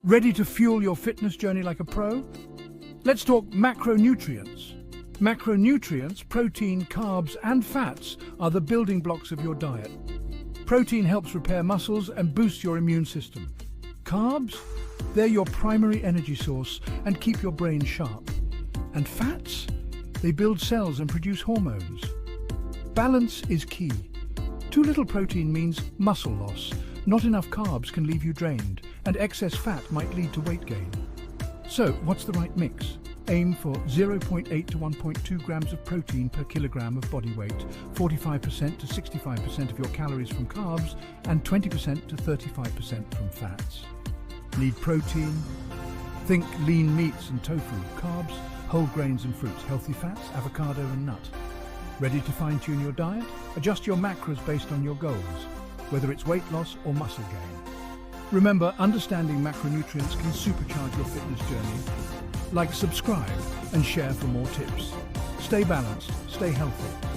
Ready to fuel your fitness journey like a pro? Let's talk macronutrients. Macronutrients, protein, carbs, and fats are the building blocks of your diet. Protein helps repair muscles and boosts your immune system. Carbs? They're your primary energy source and keep your brain sharp. And fats? They build cells and produce hormones. Balance is key. Too little protein means muscle loss. Not enough carbs can leave you drained, and excess fat might lead to weight gain. So, what's the right mix? Aim for 0.8 to 1.2 grams of protein per kilogram of body weight, 45% to 65% of your calories from carbs, and 20% to 35% from fats. Need protein? Think lean meats and tofu, carbs, whole grains and fruits, healthy fats, avocado and nut. Ready to fine-tune your diet? Adjust your macros based on your goals, whether it's weight loss or muscle gain. Remember, understanding macronutrients can supercharge your fitness journey. Like, subscribe, and share for more tips. Stay balanced, stay healthy.